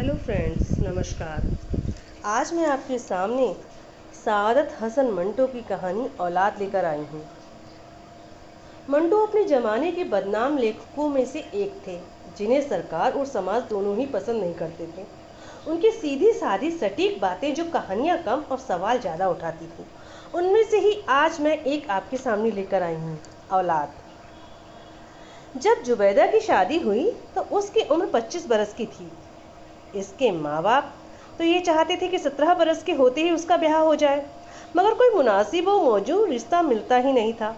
Hello friends, नमस्कार। आज मैं आपके सामने सआदत हसन मंटो की कहानी औलाद लेकर आई हूँ। मंटो अपने ज़माने के बदनाम लेखकों में से एक थे, जिन्हें सरकार और समाज दोनों ही पसंद नहीं करते थे। उनकी सीधी सादी सटीक बातें जो कहानियाँ कम और सवाल ज़्यादा उठाती थी, उनमें से ही आज मैं एक आपके सामने लेकर आई हूँ, औलाद। जब जुबैदा की शादी हुई तो उसकी उम्र 25 बरस की थी। इसके माँ बाप तो ये चाहते थे कि 17 बरस के होते ही उसका ब्याह हो जाए, मगर कोई मुनासिब व मौजूद रिश्ता मिलता ही नहीं था।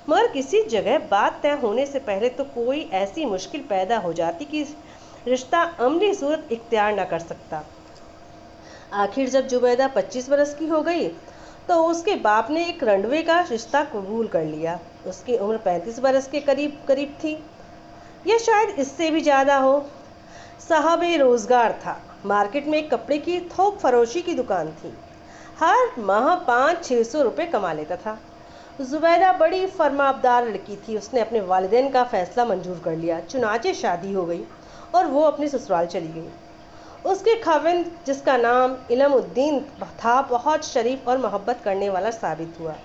मगर किसी जगह बात तय होने से पहले तो कोई ऐसी मुश्किल पैदा हो जाती कि रिश्ता अमली सूरत इख्तियार न कर सकता। आखिर जब जुबैदा 25 बरस की हो गई तो उसके बाप ने एक रंडवे का रिश्ता कबूल कर लिया। उसकी उम्र 35 बरस के करीब करीब थी, या शायद इससे भी ज़्यादा हो। साहब रोजगार था। मार्केट में एक कपड़े की थोक फरोशी की दुकान थी। हर माह 500-600 रुपये कमा लेता था। जुबैदा बड़ी फरमाबदार लड़की थी। उसने अपने वालिदैन का फैसला मंजूर कर लिया। चुनाचे शादी हो गई और वो अपने ससुराल चली गई। उसके खाविंद, जिसका नाम इलमुद्दीन था, बहुत शरीफ और मोहब्बत करने वाला साबित हुआ।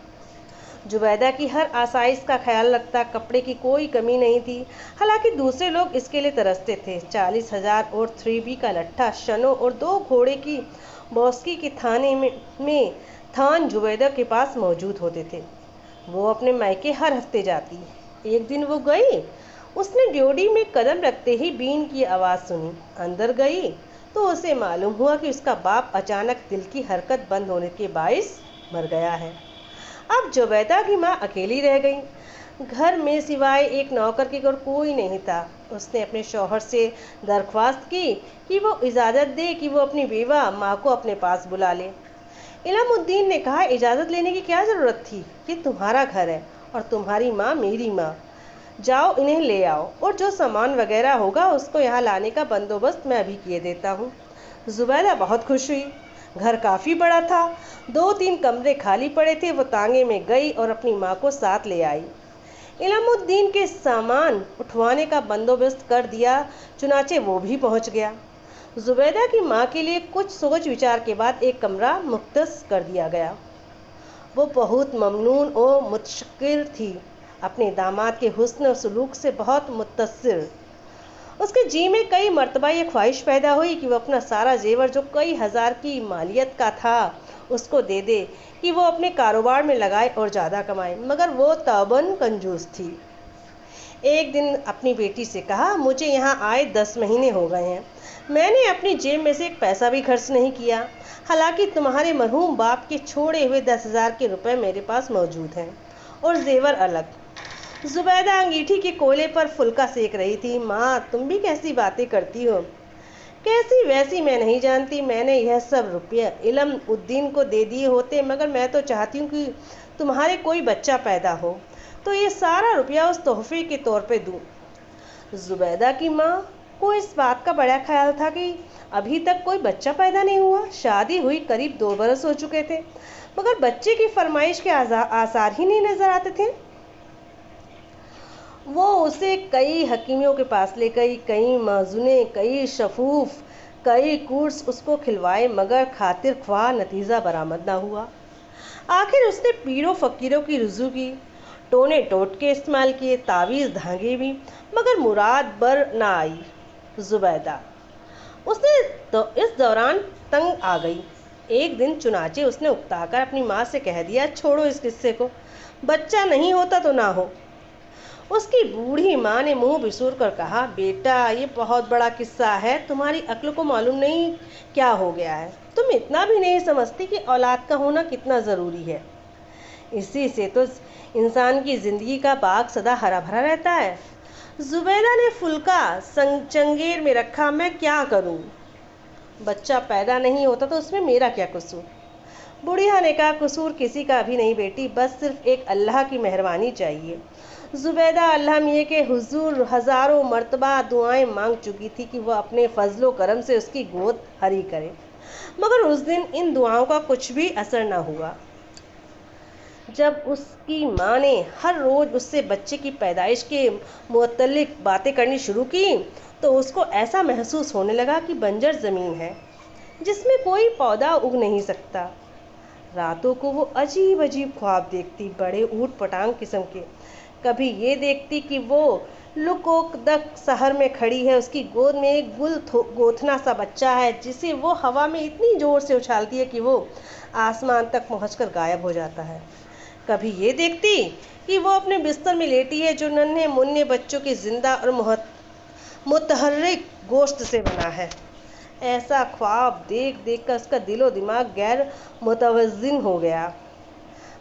जुबैदा की हर आसाइश का ख्याल रखता, कपड़े की कोई कमी नहीं थी। हालांकि दूसरे लोग इसके लिए तरसते थे। 40,000 और 3B का लट्ठा, शनो और 2 घोड़े की बौस्की के थाने में थान जुबैदा के पास मौजूद होते थे। वो अपने मायके हर हफ्ते जाती। एक दिन वो गई। उसने ड्योढ़ी में कदम रखते ही बीन की आवाज़ सुनी। अंदर गई तो उसे मालूम हुआ कि उसका बाप अचानक दिल की हरकत बंद होने के बाइस मर गया है। अब जुबैदा की माँ अकेली रह गई। घर में सिवाय एक नौकर के और कोई नहीं था। उसने अपने शौहर से दरख्वास्त की कि वो इजाज़त दे कि वो अपनी बेवा माँ को अपने पास बुला ले। इलमुद्दीन ने कहा, इजाज़त लेने की क्या ज़रूरत थी? ये तुम्हारा घर है और तुम्हारी माँ मेरी माँ। जाओ, इन्हें ले आओ और जो सामान वगैरह होगा उसको यहाँ लाने का बंदोबस्त मैं अभी किए देता हूँ। जुबैदा बहुत खुश हुई। घर काफ़ी बड़ा था। 2-3 कमरे खाली पड़े थे। वो तांगे में गई और अपनी माँ को साथ ले आई। इलमुद्दीन के सामान उठवाने का बंदोबस्त कर दिया। चुनाचे वो भी पहुँच गया। जुबैदा की माँ के लिए कुछ सोच विचार के बाद एक कमरा मुख्तस कर दिया गया। वो बहुत ममनून और मुतशक्किर थी। अपने दामाद के हुस्न और सलूक से बहुत मुतअस्सिर। उसके जी में कई मर्तबा ये ख्वाहिश पैदा हुई कि वो अपना सारा जेवर, जो कई हज़ार की मालियत का था, उसको दे दे कि वो अपने कारोबार में लगाए और ज़्यादा कमाए, मगर वो तौबन कंजूस थी। एक दिन अपनी बेटी से कहा, मुझे यहाँ आए 10 महीने हो गए हैं। मैंने अपनी जेब में से एक पैसा भी खर्च नहीं किया। हालांकि तुम्हारे मरहूम बाप के छोड़े हुए 10,000 के रुपए मेरे पास मौजूद हैं और जेवर अलग। जुबैदा अंगीठी के कोयले पर फुल्का सेक रही थी। माँ, तुम भी कैसी बातें करती हो? कैसी वैसी मैं नहीं जानती। मैंने यह सब रुपये इलमुद्दीन को दे दिए होते, मगर मैं तो चाहती हूँ कि तुम्हारे कोई बच्चा पैदा हो तो ये सारा रुपया उस तोहफे के तौर पे दूँ। जुबैदा की माँ को इस बात का बड़ा ख्याल था कि अभी तक कोई बच्चा पैदा नहीं हुआ। शादी हुई करीब 2 बरस हो चुके थे, मगर बच्चे की फरमाइश के आसार ही नहीं नजर आते थे। वो उसे कई हकीमियों के पास ले गई, कई माजुने, कई शफूफ, कई कोर्स उसको खिलवाए, मगर खातिर ख्वाह नतीजा बरामद ना हुआ। आखिर उसने पीरों फकीरों की रुजू की, टोने टोटके इस्तेमाल किए, तावीज़ धागे भी, मगर मुराद बर ना आई। जुबैदा उसने तो इस दौरान तंग आ गई। एक दिन चुनाचे उसने उकताकर अपनी माँ से कह दिया, छोड़ो इस किस्से को, बच्चा नहीं होता तो ना हो। उसकी बूढ़ी माँ ने मुंह बिसूर कर कहा, बेटा, ये बहुत बड़ा किस्सा है। तुम्हारी अक्ल को मालूम नहीं क्या हो गया है। तुम इतना भी नहीं समझती कि औलाद का होना कितना ज़रूरी है। इसी से तो इंसान की ज़िंदगी का बाग सदा हरा भरा रहता है। जुबैदा ने फुल्का चंगेर में रखा। मैं क्या करूं? बच्चा पैदा नहीं होता तो उसमें मेरा क्या कसूर? बुढ़िया ने कहा, कसूर किसी का भी नहीं बेटी, बस सिर्फ एक अल्लाह की मेहरबानी चाहिए। जुबैदा अल्लाह मियाँ के हुजूर हज़ारों मर्तबा दुआएं मांग चुकी थी कि वह अपने फजलो करम से उसकी गोद हरी करे, मगर उस दिन इन दुआओं का कुछ भी असर न हुआ। जब उसकी माँ ने हर रोज़ उससे बच्चे की पैदाइश के मुतल्लिक बातें करनी शुरू की تو اس کو ایسا محسوس ہونے لگا کہ بنجر زمین ہے جس میں کوئی پودا اگ نہیں سکتا۔ راتوں کو وہ عجیب عجیب خواب دیکھتی، بڑے اوٹ پٹانگ قسم کے۔ کبھی یہ دیکھتی کہ وہ لکوکدک شہر میں کھڑی ہے، اس کی گود میں ایک گل گوتھنا سا بچہ ہے جسے وہ ہوا میں اتنی زور سے اچھالتی ہے کہ وہ آسمان تک پہنچ کر غائب ہو جاتا ہے۔ کبھی یہ دیکھتی کہ وہ اپنے بستر میں لیٹی ہے جو ننھے منھے بچوں کے زندہ اور متحرک گوشت سے بنا ہے۔ ایسا خواب دیکھ دیکھ کر اس کا دل و دماغ غیر متوازن ہو گیا۔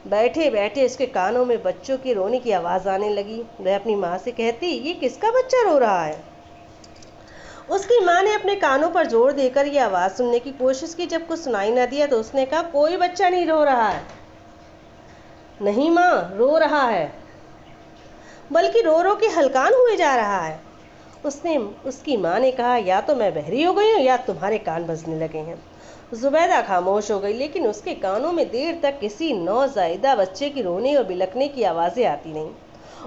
بیٹھے بیٹھے اس کے کانوں میں بچوں کے رونے کی آواز آنے لگی۔ وہ اپنی ماں سے کہتی، یہ کس کا بچہ رو رہا ہے؟ اس کی ماں نے اپنے کانوں پر زور دے کر یہ آواز سننے کی کوشش کی۔ جب کچھ سنائی نہ دیا تو اس نے کہا، کوئی بچہ نہیں رو رہا ہے۔ نہیں ماں، رو رہا ہے، بلکہ رو رو کے ہلکان ہوئے جا رہا ہے۔ اس کی ماں نے کہا، یا تو میں بہری ہو گئی ہوں یا تمہارے کان بجنے لگے ہیں۔ زبیدہ خاموش ہو گئی، لیکن اس کے کانوں میں دیر تک کسی نوزائیدہ بچے کی رونے اور بلکنے کی آوازیں آتی نہیں۔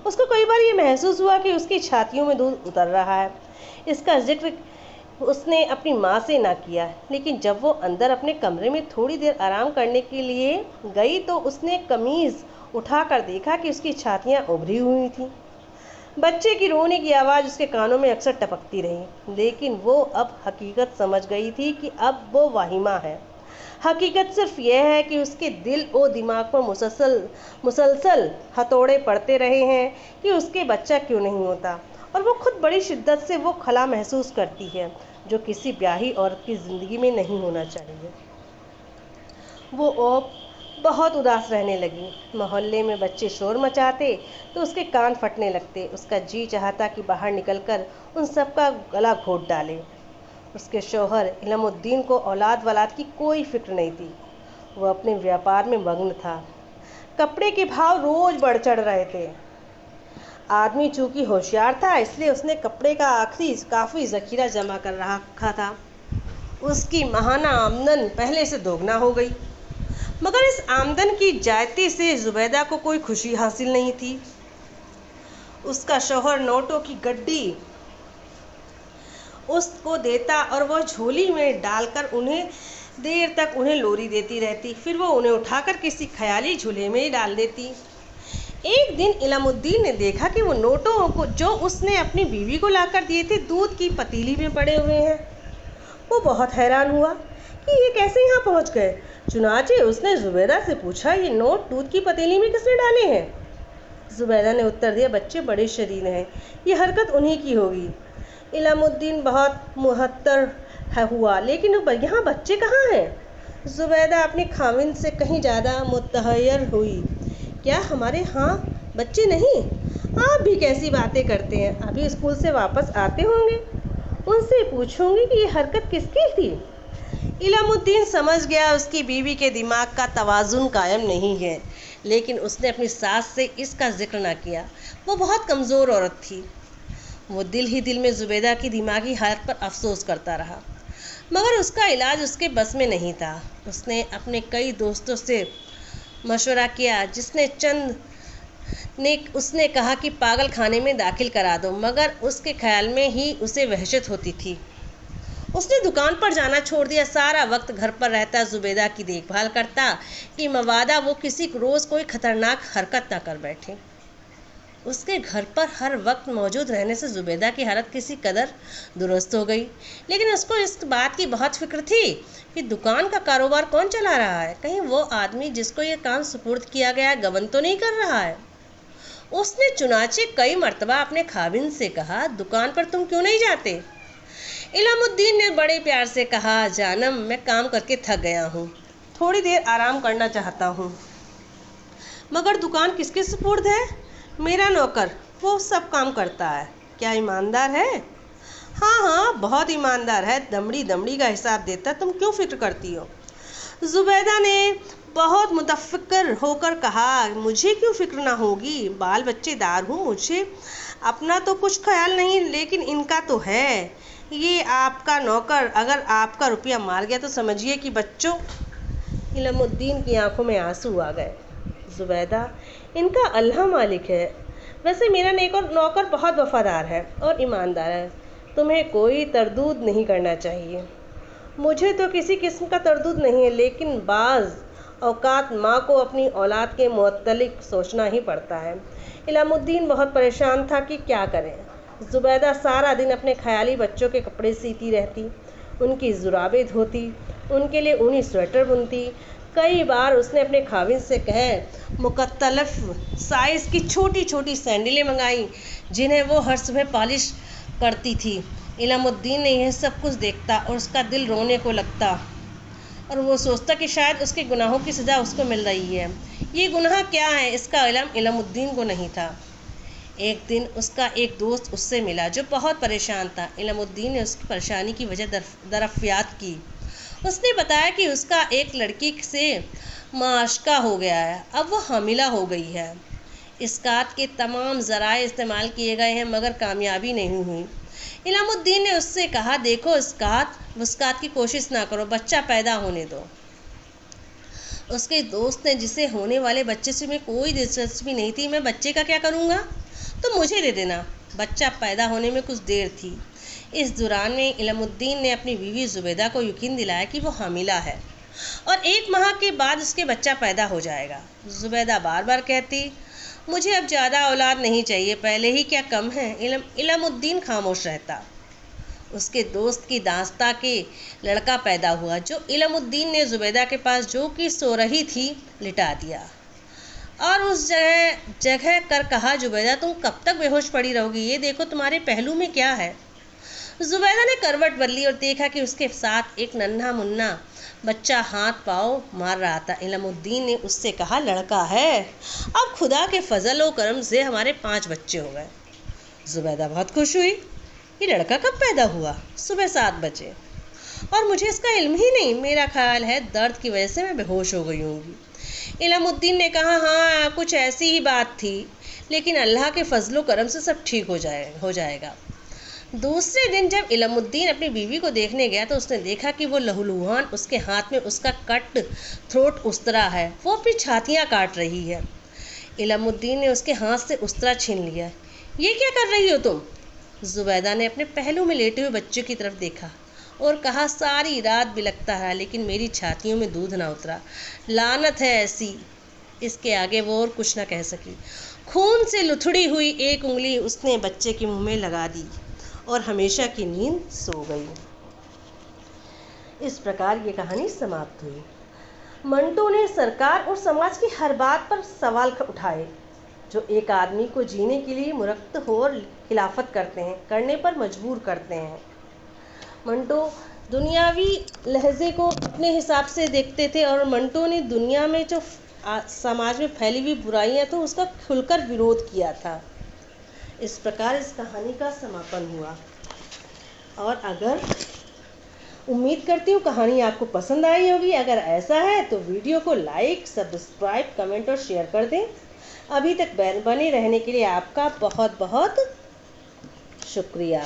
اس کو کئی بار یہ محسوس ہوا کہ اس کی چھاتیوں میں دودھ اتر رہا ہے۔ اس کا ذکر اس نے اپنی ماں سے نہ کیا، لیکن جب وہ اندر اپنے کمرے میں تھوڑی دیر آرام کرنے کے لیے گئی تو اس نے قمیض اٹھا کر دیکھا کہ اس کی چھاتیاں ابھری ہوئی تھیں۔ بچے کی رونے کی آواز اس کے کانوں میں اکثر ٹپکتی رہی، لیکن وہ اب حقیقت سمجھ گئی تھی کہ اب وہ واہمہ ہے۔ حقیقت صرف یہ ہے کہ اس کے دل و دماغ پر مسلسل ہتھوڑے پڑتے رہے ہیں کہ اس کے بچہ کیوں نہیں ہوتا، اور وہ خود بڑی شدت سے وہ خلا محسوس کرتی ہے جو کسی بیاہی عورت کی زندگی میں نہیں ہونا چاہیے۔ وہ بہت اداس رہنے لگی۔ محلے میں بچے شور مچاتے تو اس کے کان پھٹنے لگتے۔ اس کا جی چاہتا کہ باہر نکل کر ان سب کا گلا گھونٹ ڈالے۔ اس کے شوہر علم الدین کو اولاد ولاد کی کوئی فکر نہیں تھی۔ وہ اپنے بیاپار میں مگن تھا۔ کپڑے کے بھاؤ روز بڑھ چڑھ رہے تھے۔ آدمی چونکہ ہوشیار تھا، اس لیے اس نے کپڑے کا کافی ذخیرہ جمع کر رکھا تھا۔ اس کی ماہانہ آمدن پہلے سے دوگنا ہو گئی، مگر اس آمدن کی زیادتی سے زبیدہ کو کوئی خوشی حاصل نہیں تھی۔ اس کا شوہر نوٹوں کی گڈی اس کو دیتا اور وہ جھولی میں ڈال کر دیر تک انہیں لوری دیتی رہتی، پھر وہ انہیں اٹھا کر کسی خیالی جھولے میں ڈال دیتی۔ ایک دن علم الدین نے دیکھا کہ وہ نوٹوں جو اس نے اپنی بیوی کو لا کر دیے تھے دودھ کی پتیلی میں پڑے ہوئے ہیں۔ وہ بہت حیران ہوا کہ یہ کیسے یہاں پہنچ گئے۔ چنانچہ اس نے زبیدہ سے پوچھا، یہ نوٹ دودھ کی پتیلی میں کس نے ڈالے ہیں؟ زبیدہ نے اتر دیا، بچے بڑے شریر ہیں، یہ حرکت انہی کی ہوگی۔ علم الدین بہت متحیر ہوا، لیکن یہاں بچے کہاں ہیں؟ زبیدہ اپنے خاوند سے کہیں زیادہ متحیر ہوئی، کیا ہمارے ہاں بچے نہیں؟ آپ بھی کیسی باتیں کرتے ہیں، ابھی اسکول سے واپس آتے ہوں گے، ان سے پوچھوں گی کہ یہ حرکت کس کی تھی۔ علم الدین سمجھ گیا اس کی بیوی کے دماغ کا توازن قائم نہیں ہے، لیکن اس نے اپنی ساس سے اس کا ذکر نہ کیا۔ وہ بہت کمزور عورت تھی۔ وہ دل ہی دل میں زبیدہ کی دماغی حالت پر افسوس کرتا رہا، مگر اس کا علاج اس کے بس میں نہیں تھا۔ اس نے اپنے کئی دوستوں سے مشورہ کیا، اس نے کہا کہ پاگل خانے میں داخل کرا دو، مگر اس کے خیال میں ہی اسے وحشت ہوتی تھی۔ اس نے دکان پر جانا چھوڑ دیا، سارا وقت گھر پر رہتا، زبیدہ کی دیکھ بھال کرتا کہ مبادا وہ کسی روز کوئی خطرناک حرکت نہ کر بیٹھے۔ اس کے گھر پر ہر وقت موجود رہنے سے زبیدہ کی حالت کسی قدر درست ہو گئی، لیکن اس کو اس بات کی بہت فکر تھی کہ دکان کا کاروبار کون چلا رہا ہے، کہیں وہ آدمی جس کو یہ کام سپرد کیا گیا ہے گبن تو نہیں کر رہا ہے۔ اس نے چنانچہ کئی مرتبہ اپنے خاوند سے کہا، دکان پر تم کیوں نہیں جاتے؟ علم الدین نے بڑے پیار سے کہا، جانم میں کام کر کے تھک گیا ہوں، تھوڑی دیر آرام کرنا چاہتا ہوں۔ مگر دکان کس کے سپرد ہے؟ میرا نوکر، وہ سب کام کرتا ہے۔ کیا ایماندار ہے؟ ہاں بہت ایماندار ہے، دمڑی دمڑی کا حساب دیتا، تم کیوں فکر کرتی ہو؟ زبیدہ نے بہت متفکر ہو کر کہا، مجھے کیوں فکر نہ ہوگی، بال بچے دار ہوں، مجھے اپنا تو کچھ خیال نہیں، لیکن ان کا تو ہے۔ یہ آپ کا نوکر اگر آپ کا روپیہ مار گیا تو سمجھیے کہ بچوں۔ علم الدین کی آنکھوں میں آنسو آ گئے۔ زبیدہ، ان کا اللہ مالک ہے، ویسے میرا نوکر بہت وفادار ہے اور ایماندار ہے، तुम्हें कोई तरदूद नहीं करना चाहिए। मुझे तो किसी किस्म का तरदूद नहीं है, लेकिन बाज़ औक़ात माँ को अपनी औलाद के मुतल्लिक़ सोचना ही पड़ता है। इलामुद्दीन बहुत परेशान था कि क्या करें। ज़ुबैदा सारा दिन अपने ख़याली बच्चों के कपड़े सीती रहती, उनकी जुराबें धोती, उनके लिए ऊनी स्वेटर बुनती। कई बार उसने अपने खाविंद से कह मुख्तलिफ साइज़ की छोटी छोटी सैंडलें मंगाई, जिन्हें वो हर सुबह पॉलिश करती थी। इलामुद्दीन ने यह सब कुछ देखता और उसका दिल रोने को लगता, और वो सोचता कि शायद उसके गुनाहों की सज़ा उसको मिल रही है। ये गुनाह क्या है, इसका इल्म इलामुद्दीन को नहीं था। एक दिन उसका एक दोस्त उससे मिला जो बहुत परेशान था। इलामुद्दीन ने उसकी परेशानी की वजह दरियाफ़्त की। उसने बताया कि उसका एक लड़की से माशका हो गया है, अब वो हामिला हो गई है। इसकात के तमाम ज़राए इस्तेमाल किए गए हैं, मगर कामयाबी नहीं हुई। इलामुद्दीन ने उससे कहा, देखो इसकात की कोशिश ना करो, बच्चा पैदा होने दो। उसके दोस्त ने, जिसे होने वाले बच्चे से में कोई दिलचस्पी नहीं थी, मैं बच्चे का क्या करूँगा, तो मुझे दे देना। बच्चा पैदा होने में कुछ देर थी। इस दौरान में इलामुद्दीन ने अपनी बीवी ज़ुबैदा को यकीन दिलाया कि वो हामिला है और 1 माह के बाद उसके बच्चा पैदा हो जाएगा। ज़ुबैदा बार बार कहती, मुझे अब ज़्यादा औलाद नहीं चाहिए, पहले ही क्या कम है। इलामुद्दीन खामोश रहता। उसके दोस्त की दास्ता के लड़का पैदा हुआ, जो इलामुद्दीन ने ज़ुबैदा के पास, जो कि सो रही थी, लिटा दिया और उस जगह कर कहा, ज़ुबैदा तुम कब तक बेहोश पड़ी रहोगी, ये देखो तुम्हारे पहलू में क्या है। ज़ुबैदा ने करवट बदली और देखा कि उसके साथ एक नन्हा मुन्ना बच्चा हाथ पाँव मार रहा था। इलामुद्दीन ने उससे कहा, लड़का है, अब खुदा के फजल और करम से हमारे 5 बच्चे हो गए। ज़ुबैदा बहुत खुश हुई। ये लड़का कब पैदा हुआ? सुबह 7 बजे, और मुझे इसका इल्म ही नहीं। मेरा ख्याल है दर्द की वजह से मैं बेहोश हो गई होंगी। इलामुद्दीन ने कहा, हाँ कुछ ऐसी ही बात थी, लेकिन अल्लाह के फजलो करम से सब ठीक हो जाएगा। दूसरे दिन जब इलामुद्दीन अपनी बीवी को देखने गया तो उसने देखा कि वो लहूलुहान उसके हाथ में उसका कट थ्रोट उस्तरा है, वो अपनी छातियाँ काट रही है। इलामुद्दीन ने उसके हाथ से उस्तरा छीन लिया। ये क्या कर रही हो तुम? ज़ुबैदा ने अपने पहलू में लेटे हुए बच्चे की तरफ देखा और कहा, सारी रात बिलखता रहा, लेकिन मेरी छातियों में दूध ना उतरा। लानत है ऐसी। इसके आगे वो और कुछ ना कह सकी। खून से लुथड़ी हुई एक उंगली उसने बच्चे के मुंह में लगा दी और हमेशा की नींद सो गई। इस प्रकार ये कहानी समाप्त हुई। मंटो ने सरकार और समाज की हर बात पर सवाल उठाए, जो एक आदमी को जीने के लिए मुरक्त हो और खिलाफत करने पर मजबूर करते हैं। मंटो दुनियावी लहजे को अपने हिसाब से देखते थे, और मंटो ने दुनिया में जो समाज में फैली हुई बुराइयां तो उसका खुलकर विरोध किया था। इस प्रकार इस कहानी का समापन हुआ, और अगर उम्मीद करती हूँ कहानी आपको पसंद आई होगी। अगर ऐसा है तो वीडियो को लाइक, सब्सक्राइब, कमेंट और शेयर कर दें। अभी तक बने रहने के लिए आपका बहुत बहुत शुक्रिया।